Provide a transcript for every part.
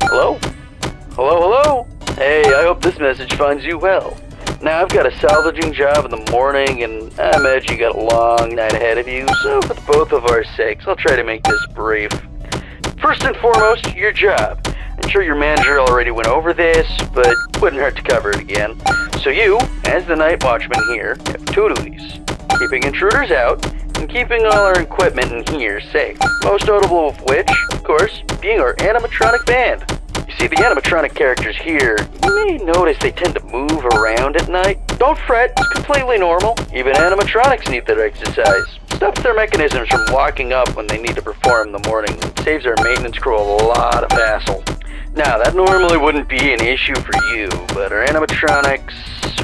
Hello? Hello? Hey, I hope this message finds you well. Now, I've got a salvaging job in the morning, and I imagine you got a long night ahead of you, so for both of our sakes, I'll try to make this brief. First and foremost, your job. I'm sure your manager already went over this, but wouldn't hurt to cover it again. So you, as the night watchman here, have two duties. Keeping intruders out, and keeping all our equipment in here safe. Most notable of which, of course, being our animatronic band. You see, the animatronic characters here, you may notice they tend to move around at night. Don't fret, it's completely normal. Even animatronics need their exercise. Stops their mechanisms from locking up when they need to perform in the morning and saves our maintenance crew a lot of hassle. Now, that normally wouldn't be an issue for you, but our animatronics,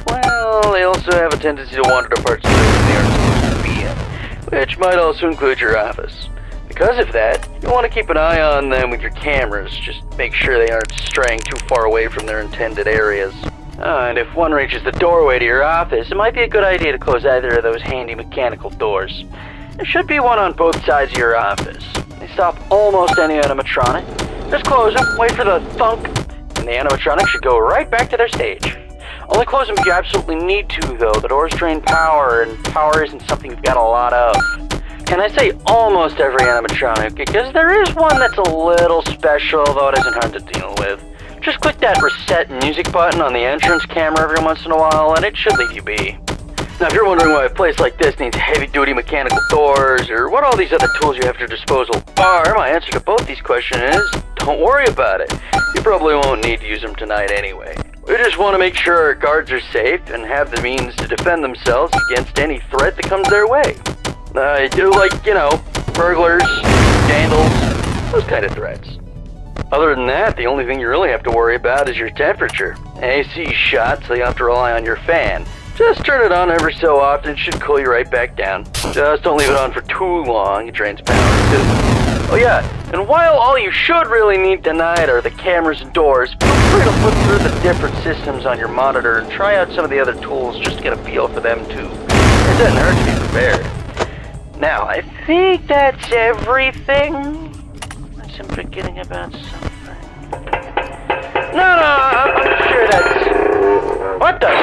well, they also have a tendency to wander to parts of the room they aren't supposed to be in, which might also include your office. Because of that, you'll want to keep an eye on them with your cameras, just make sure they aren't straying too far away from their intended areas. And if one reaches the doorway to your office, it might be a good idea to close either of those handy mechanical doors. There should be one on both sides of your office. They stop almost any animatronic. Just close them, wait for the thunk, and the animatronic should go right back to their stage. Only close them if you absolutely need to, though. The doors drain power, and power isn't something you've got a lot of. And I say almost every animatronic, because there is one that's a little special, though it isn't hard to deal with. Just click that reset music button on the entrance camera every once in a while, and it should leave you be. Now, if you're wondering why a place like this needs heavy-duty mechanical doors, or what all these other tools you have at your disposal are, my answer to both these questions is, don't worry about it. You probably won't need to use them tonight anyway. We just want to make sure our guards are safe and have the means to defend themselves against any threat that comes their way. Burglars, vandals, those kind of threats. Other than that, the only thing you really have to worry about is your temperature. AC shot, so you have to rely on your fan. Just turn it on every so often, it should cool you right back down. Just don't leave it on for too long, it drains power too. Oh yeah, and while all you should really need tonight are the cameras and doors, feel free to flip through the different systems on your monitor and try out some of the other tools just to get a feel for them too. It doesn't hurt to be prepared. Now, I think that's everything. Unless I'm forgetting about something. No, I'm sure that's... What the...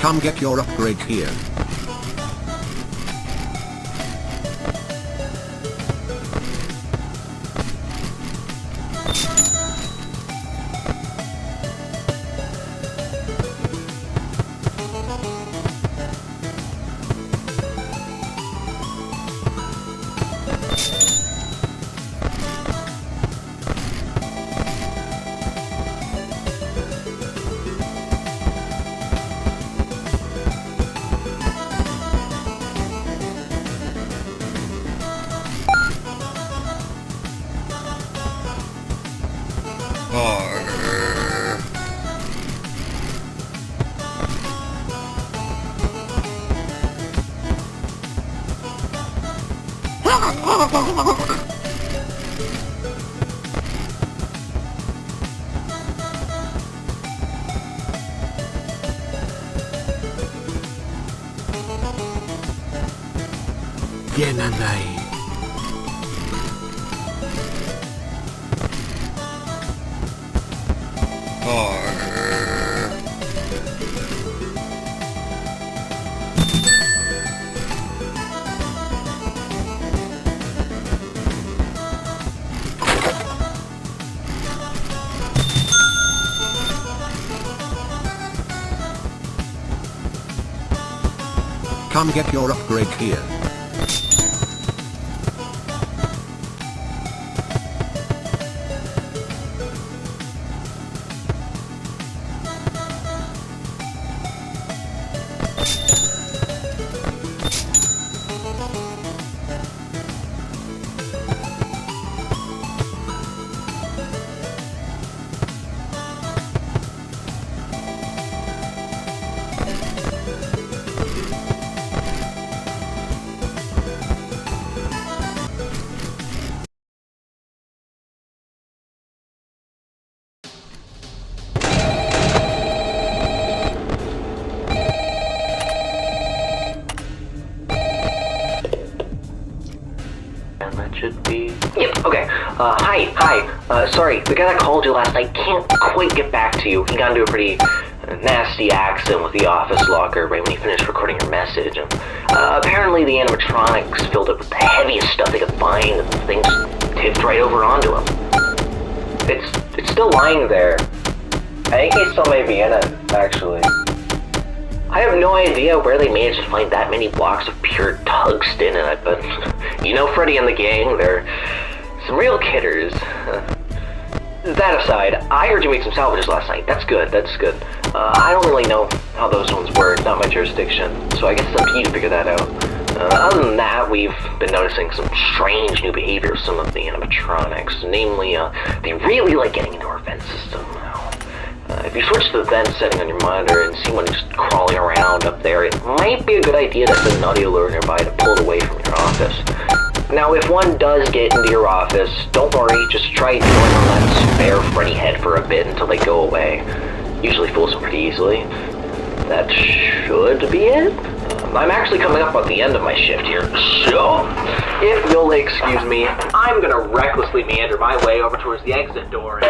Come get your upgrade here. Yenanay. Come get your upgrade here. Should be. Yep, okay. Hi. Sorry, the guy that called you last night can't quite get back to you. He got into a pretty nasty accident with the office locker right when he finished recording your message. And, apparently the animatronics filled it with the heaviest stuff they could find, and the things tipped right over onto him. It's still lying there. I think he still may be in it, actually. I have no idea where they managed to find that many blocks of pure tungsten in it, but you know Freddy and the gang, they're some real kidders. That aside, I heard you made some salvages last night. That's good. I don't really know how those ones were, not my jurisdiction, so I guess it's up to you to figure that out. Other than that, we've been noticing some strange new behavior of some of the animatronics, namely, they really like getting into our vent system. If you switch to the vent setting on your monitor and see one just crawling around up there, it might be a good idea to set an audio alert nearby to pull it away from your office. Now, if one does get into your office, don't worry, just try going on that spare Freddy head for a bit until they go away. Usually fools them pretty easily. That should be it. I'm actually coming up on the end of my shift here, so if you'll excuse me, I'm gonna recklessly meander my way over towards the exit door.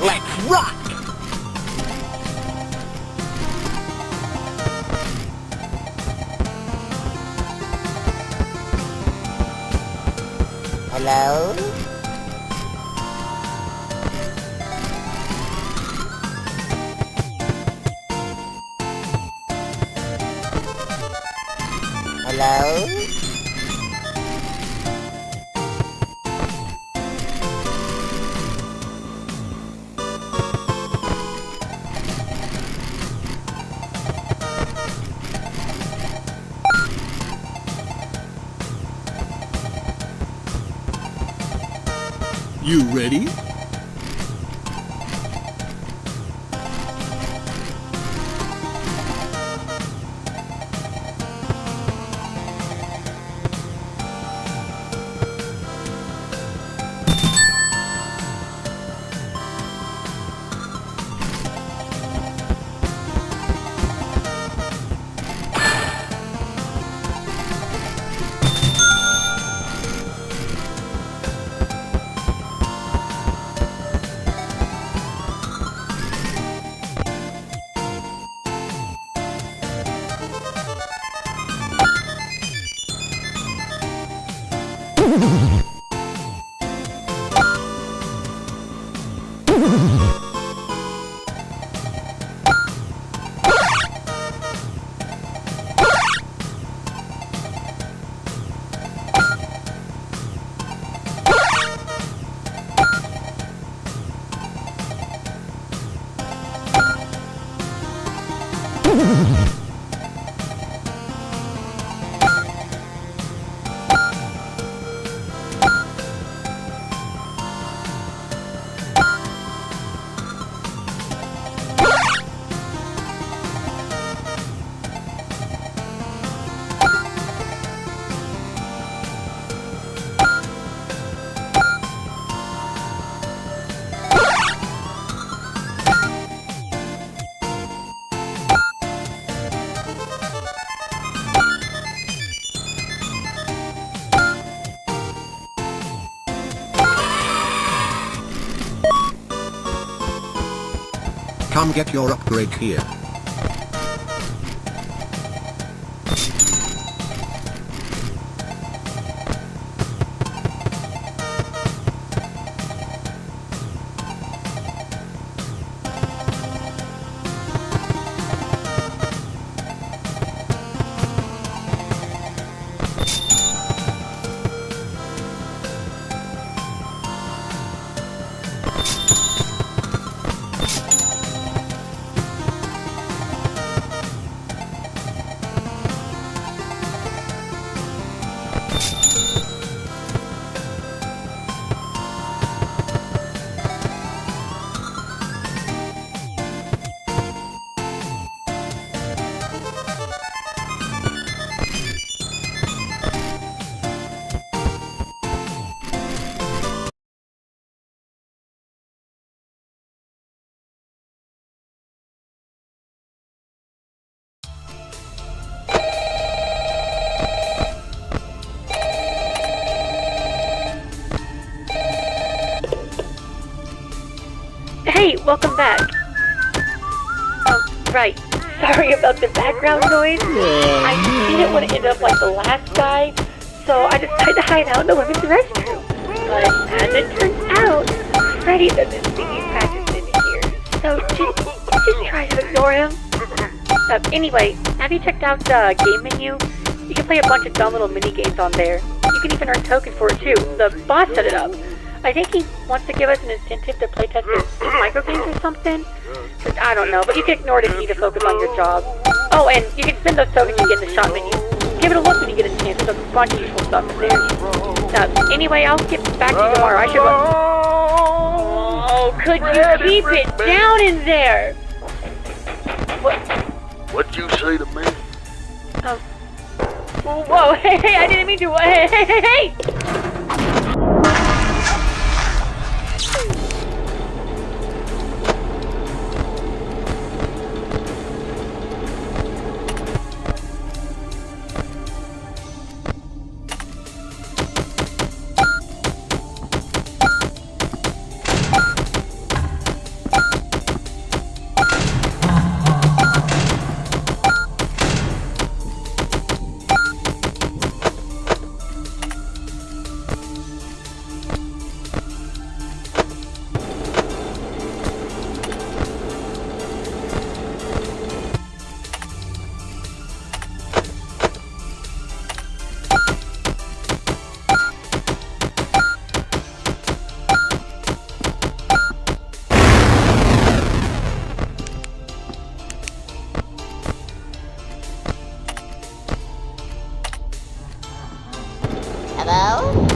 Let's rock! Hello? Hello? You ready? Come get your upgrade here. Hey, welcome back. Oh, right. Sorry about the background noise. I didn't want to end up like the last guy, so I decided to hide out in the women's restroom. But as it turns out, Freddy doesn't think he's practiced in here. So just try to ignore for him. Anyway, have you checked out the game menu? You can play a bunch of dumb little mini games on there. You can even earn tokens for it too. The boss set it up. I think he wants to give us an incentive to playtest his micro games or something. But I don't know, but you can ignore it if you need to focus on your job. Oh, and you can spend those tokens you get in the shop menu. Give it a look when you get a chance. There's a bunch of useful stuff in there. Anyway, I'll get back to you tomorrow. I should run. Oh, could you keep it down in there? What'd you say to me? Whoa, hey, I didn't mean to. Hey! Hello?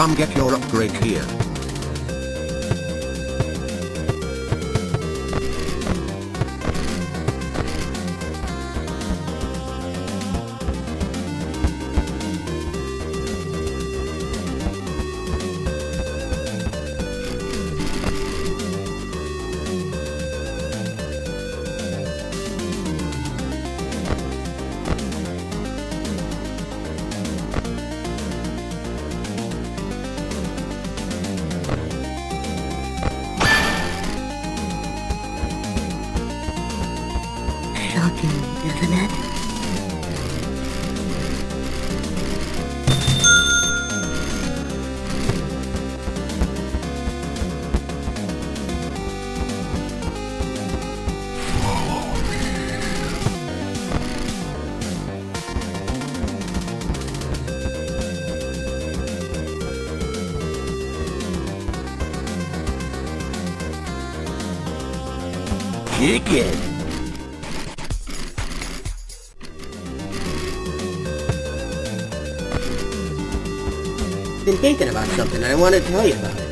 Come get your upgrade here. Shocking, isn't it? Chicken. Been thinking about something and I want to tell you about it.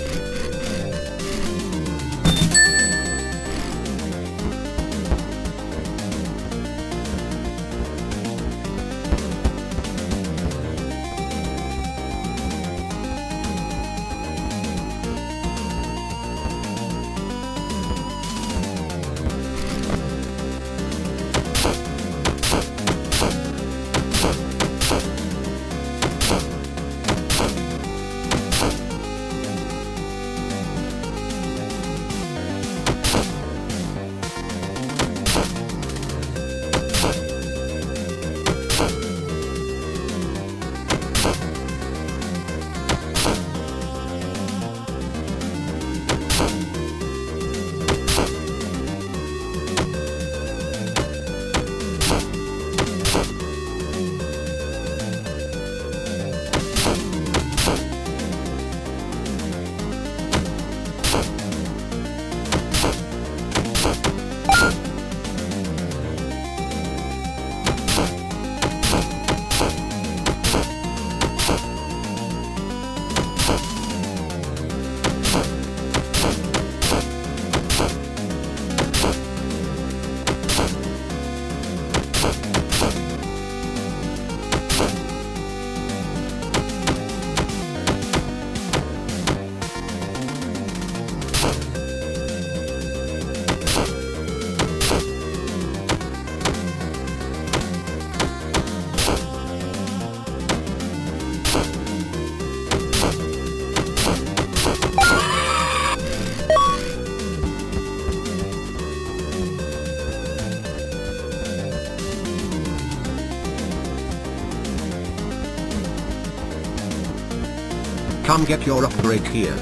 Come get your upgrade here.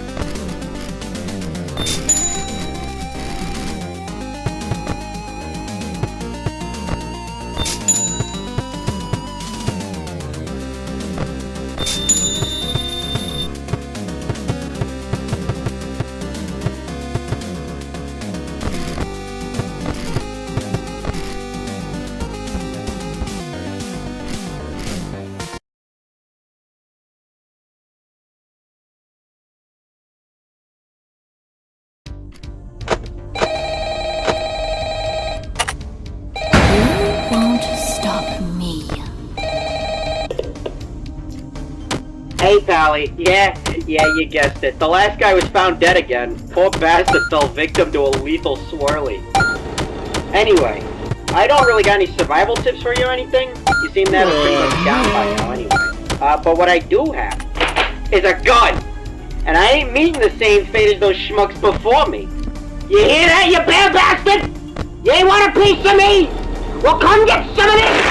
Won't stop me. Hey, Pally. Yeah, you guessed it. The last guy was found dead again. Poor bastard fell victim to a lethal swirly. Anyway, I don't really got any survival tips for you or anything. You seem to have it pretty much down by now anyway. But what I do have is a gun. And I ain't meeting the same fate as those schmucks before me. You hear that, you bad bastard? You ain't want a piece of me? Well, come get some of this!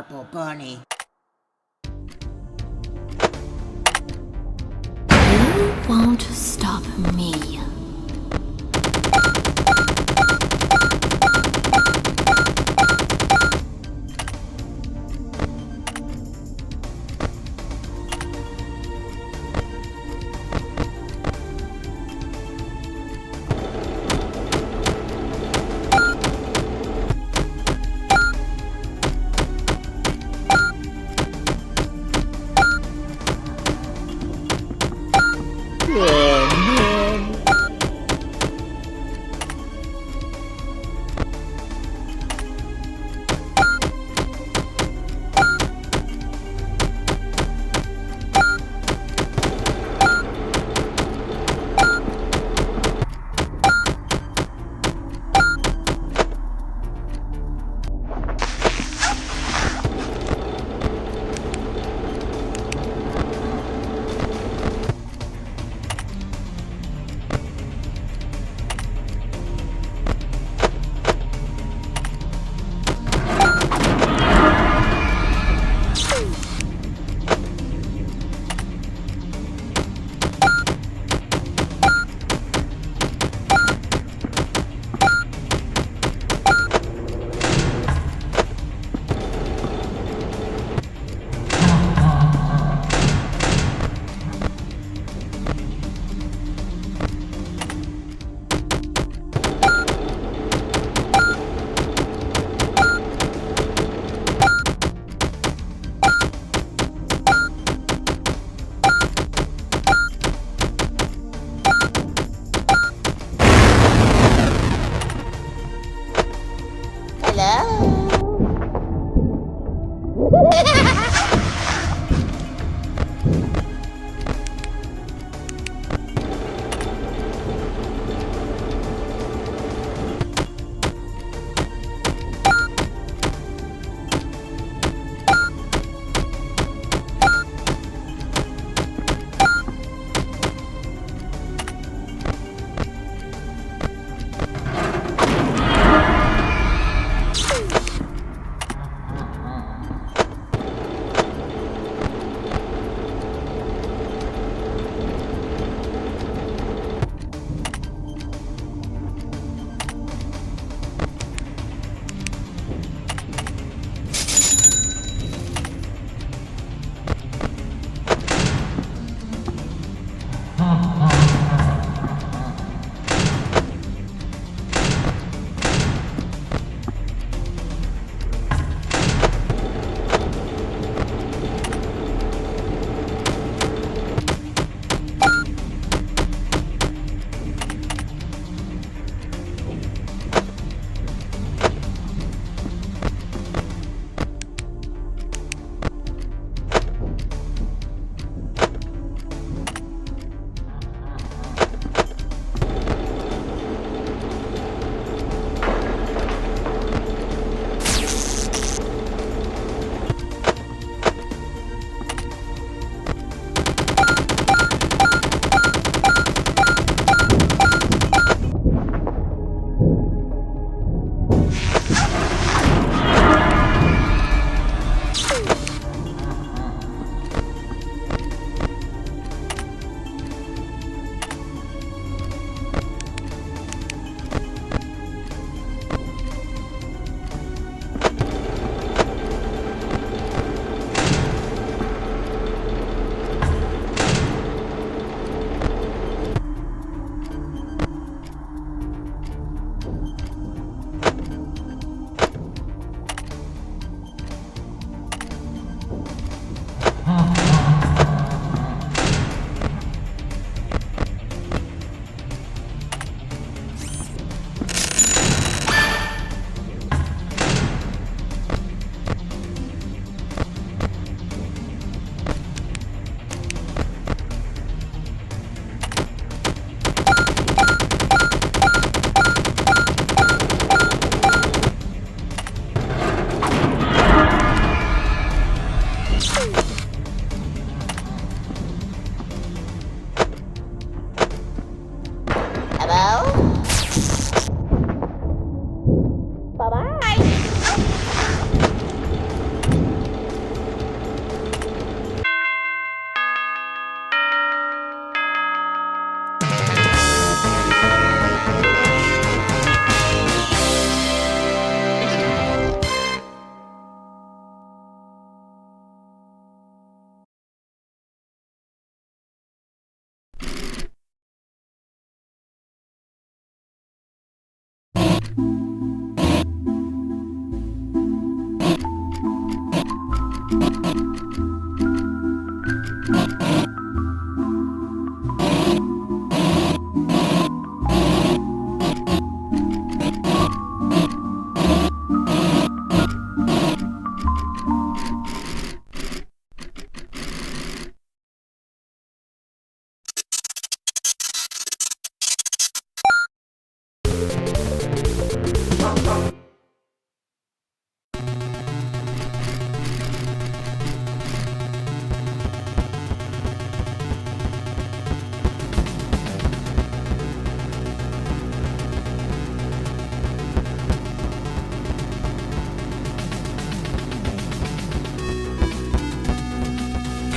purple bunny. You won't stop me. Oh, man.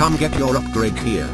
Come get your upgrade here.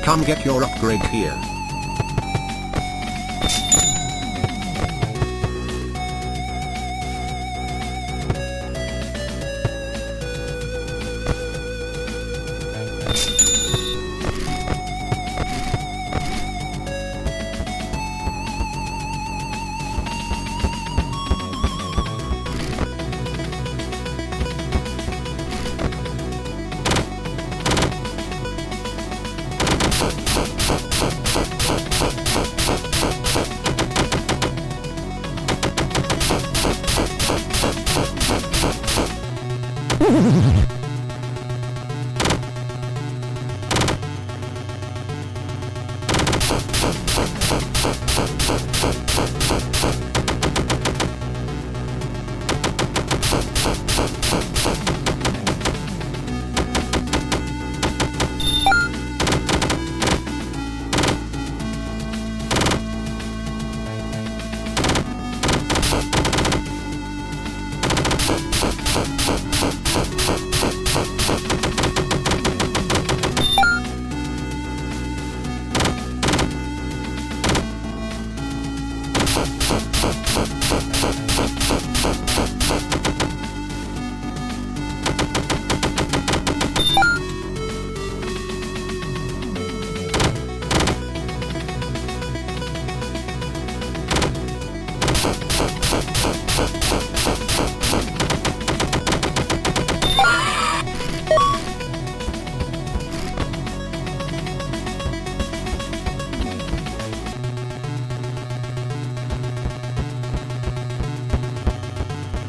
Come get your upgrade here.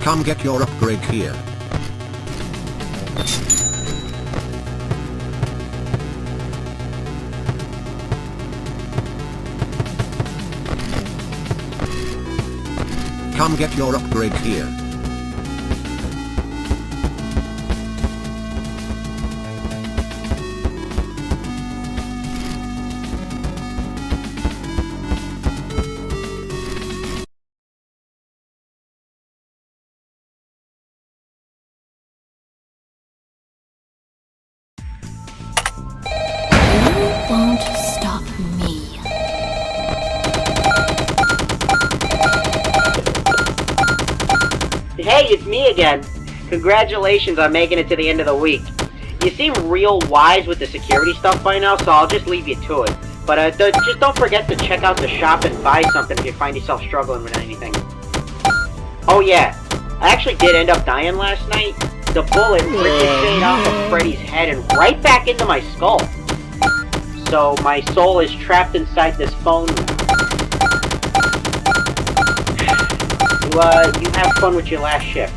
Come get your upgrade here. Come get your upgrade here. Won't stop me. Hey, it's me again. Congratulations on making it to the end of the week. You seem real wise with the security stuff by now, so I'll just leave you to it. But just don't forget to check out the shop and buy something if you find yourself struggling with anything. Oh yeah, I actually did end up dying last night. The bullet ricocheted off of Freddy's head and right back into my skull. So my soul is trapped inside this phone now. You have fun with your last shift.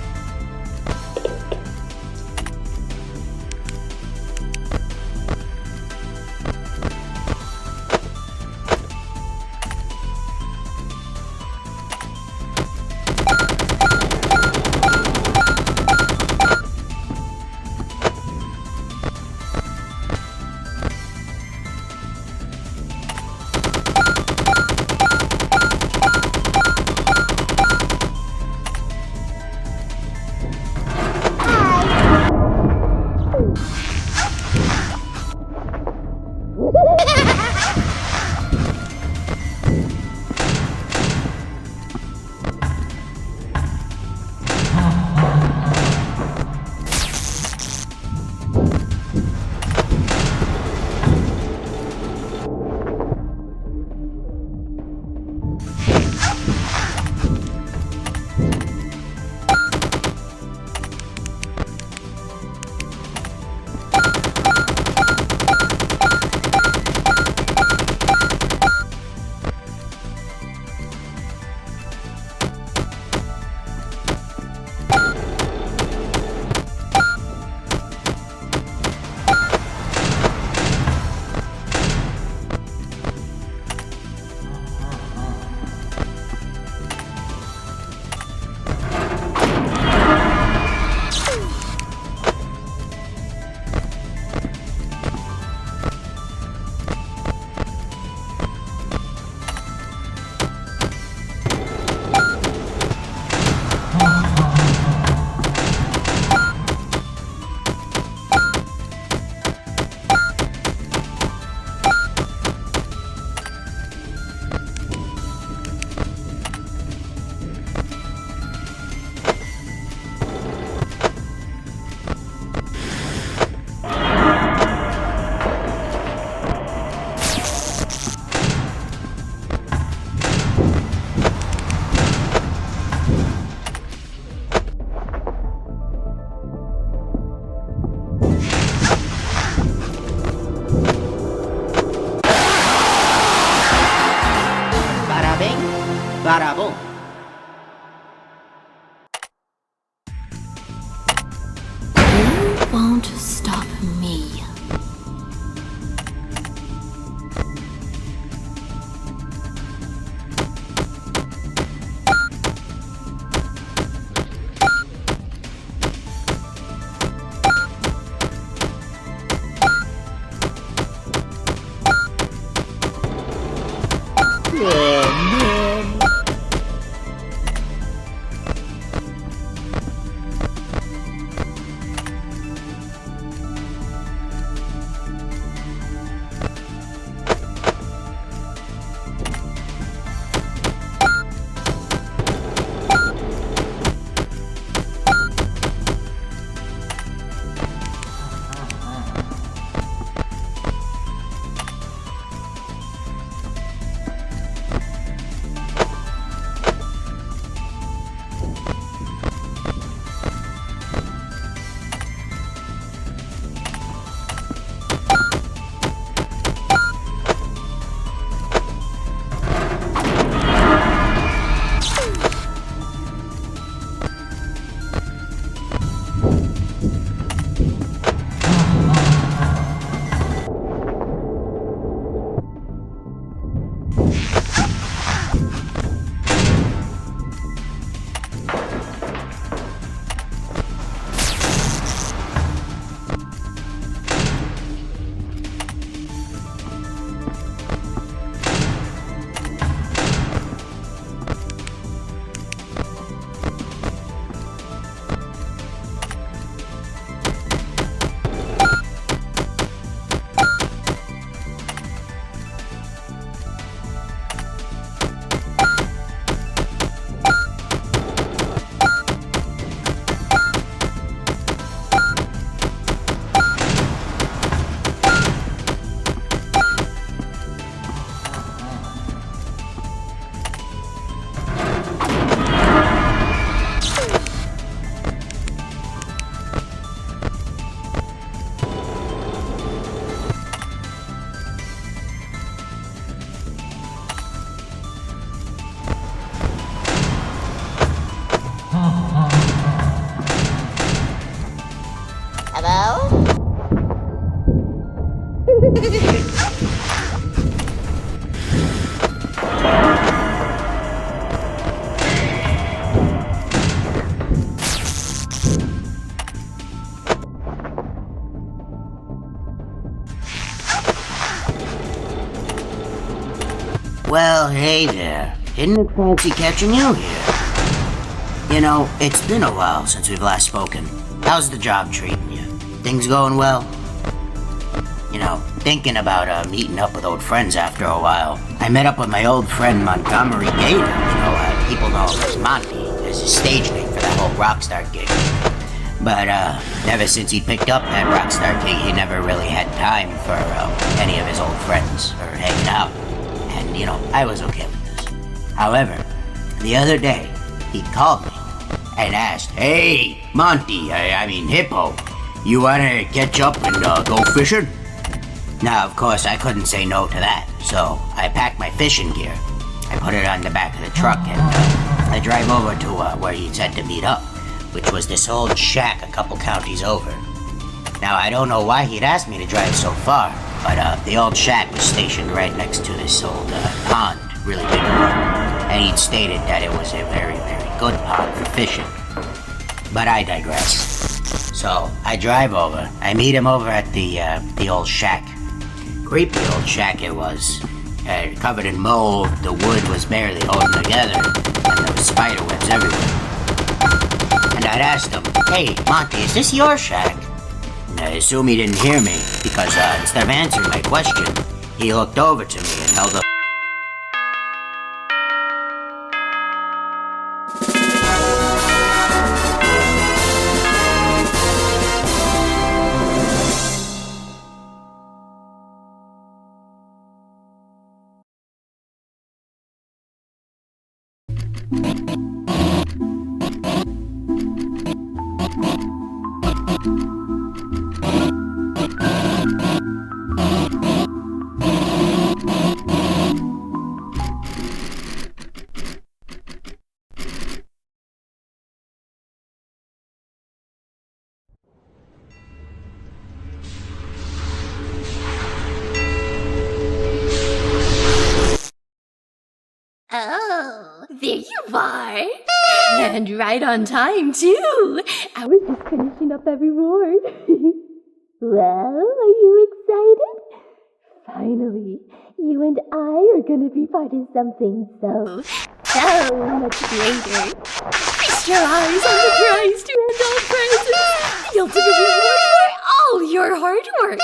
Bada boom. You won't stop me. hey there. Didn't it fancy catching you here? You know, it's been a while since we've last spoken. How's the job treating you? Things going well? You know, thinking about meeting up with old friends after a while. I met up with my old friend Montgomery Gator. You know, people know him as Monty, as his stage name for that whole Rockstar gig. But ever since he picked up that Rockstar gig, he never really had time for any of his old friends or hanging out. And, you know, I was okay with this. However, the other day, he called me and asked, "Hey, Monty, I mean Hippo, you wanna catch up and go fishing?" Now, of course, I couldn't say no to that, so I packed my fishing gear. I put it on the back of the truck and I drive over to where he said to meet up, which was this old shack a couple counties over. Now, I don't know why he'd asked me to drive so far, but the old shack was stationed right next to this old pond, really big one, and he'd stated that it was a very, very good pond for fishing. But I digress. So, I drive over. I meet him over at the old shack. Creepy old shack it was. Covered in mold, the wood was barely holding together, and there was spider webs everywhere. And I'd asked him, "Hey, Monty, is this your shack?" And I assume he didn't hear me, because instead of answering my question, he looked over to me and held up. Oh, there you are. And right on time, too. I was just finishing up that reward. Well, are you excited? Finally, you and I are gonna be part of something so much greater. Feast your eyes on the prize to end all prizes. The ultimate reward for all your hard work.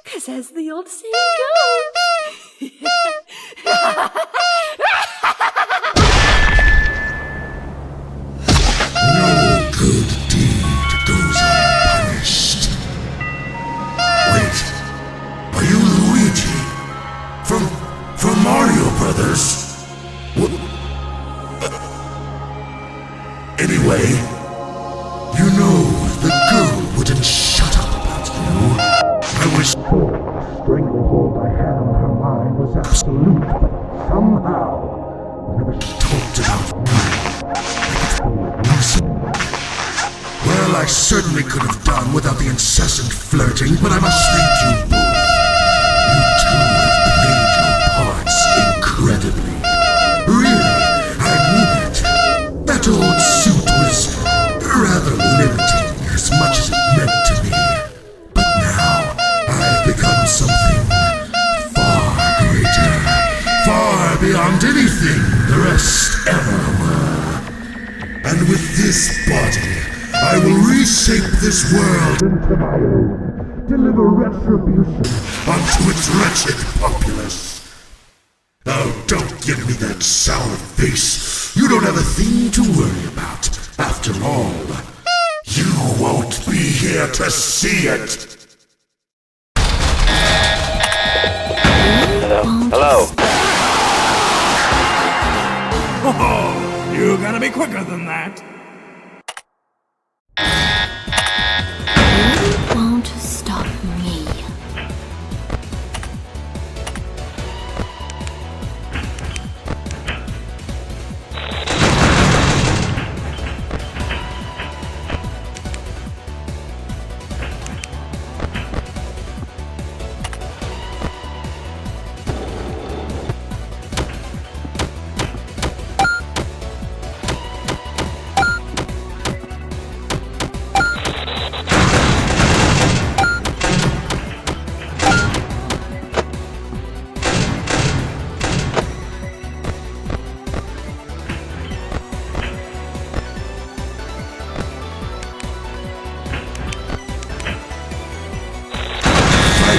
'Cause as the old saying goes... No good deed goes unpunished. Wait, are you Luigi? From Mario Brothers? What? Anyway, you know the girl wouldn't shut up about you. I was told the stranglehold I had on her mind was absolute, but somehow, whenever she talked about me, well, I certainly could have done without the incessant flirting, but I must thank you both. You two have played your parts incredibly. Really, I mean it. That old suit was rather limiting as much as it meant to me. But now, I've become something far greater, far beyond anything the rest ever were. And with this body, I will reshape this world into my own, deliver retribution onto its wretched populace. Oh, don't give me that sour face. You don't have a thing to worry about. After all, you won't be here to see it. Hello. Oh, you gotta be quicker than that. You won't stop me.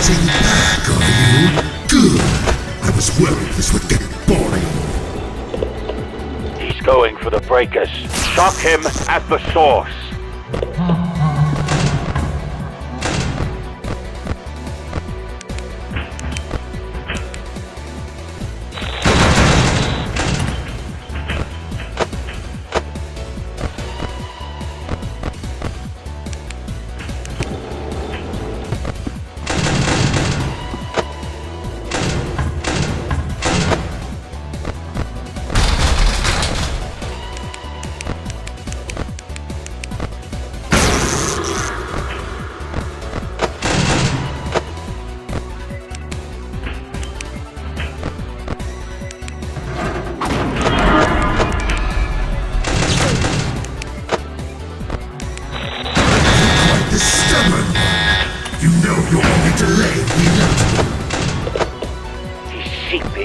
Fighting back, are you? Good. I was worried this would get boring. He's going for the breakers. Shock him at the source.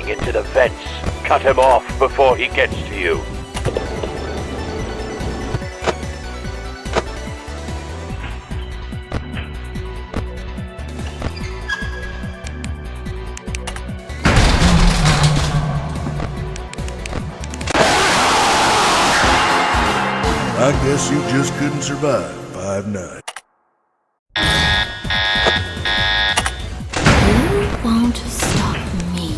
Into the vents. Cut him off before he gets to you. I guess you just couldn't survive 5 nights. You won't stop me.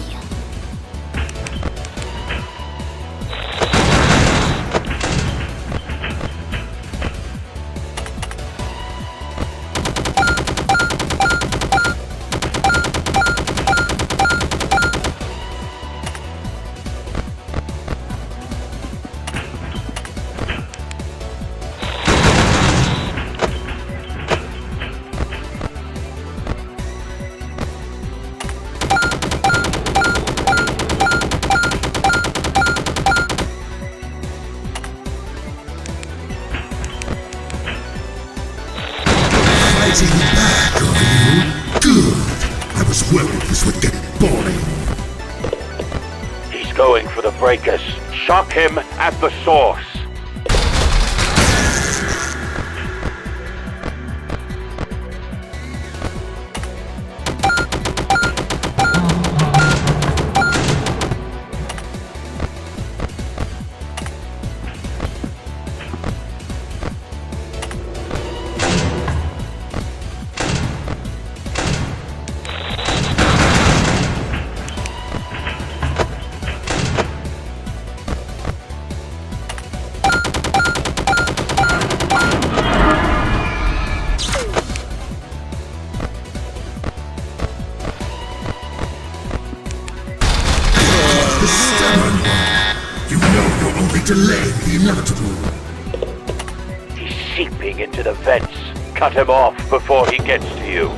Fighting back, are you? Good. I was worried this would get boring. He's going for the breakers. Shock him at the source. Delay the inevitable. He's seeping into the vents. Cut him off before he gets to you.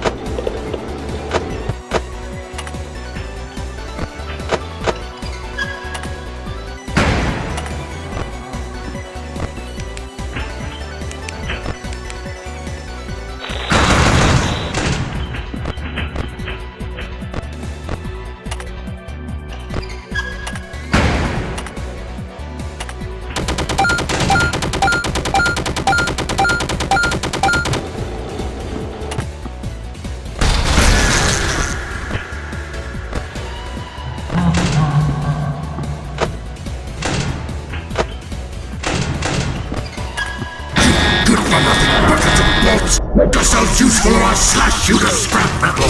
Make yourself useful or I'll slash you to scrap metal!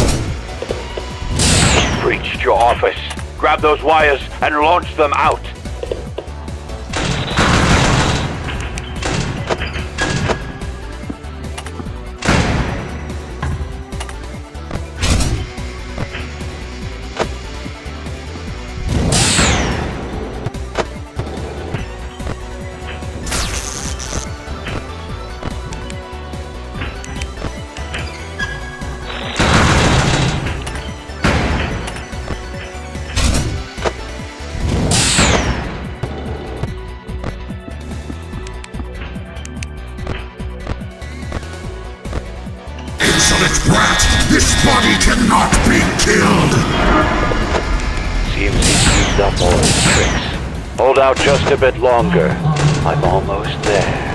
Breached your office. Grab those wires and launch them out. Brat, this body cannot be killed! Seems he's used up all his tricks. Hold out just a bit longer. I'm almost there.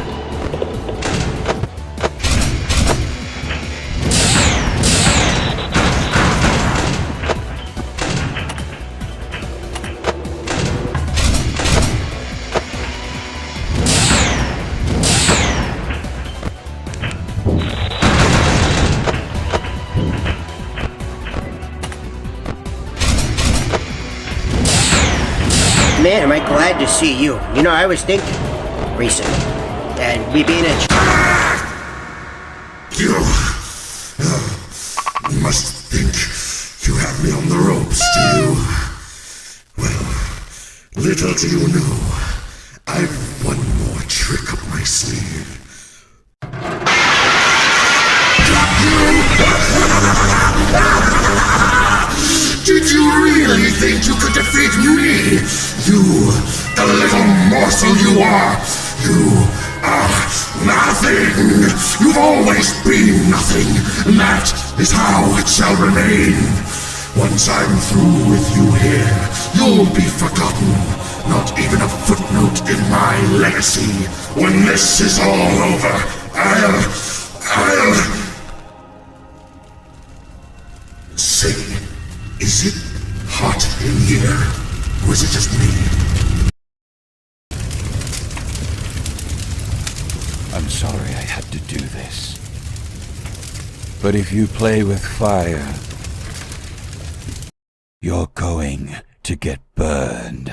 man, am I glad to see you. You know, I was thinking recently, and we being in... You must think you have me on the ropes, do you? Well, little do you know, I've one more trick up my sleeve. Did you really think you could defeat me? You, the little morsel you are! You are nothing! You've always been nothing, and that is how it shall remain. Once I'm through with you here, you'll be forgotten. Not even a footnote in my legacy. When this is all over, I'll... Say, is it hot in here? Or is it just me? I'm sorry I had to do this. But if you play with fire, you're going to get burned.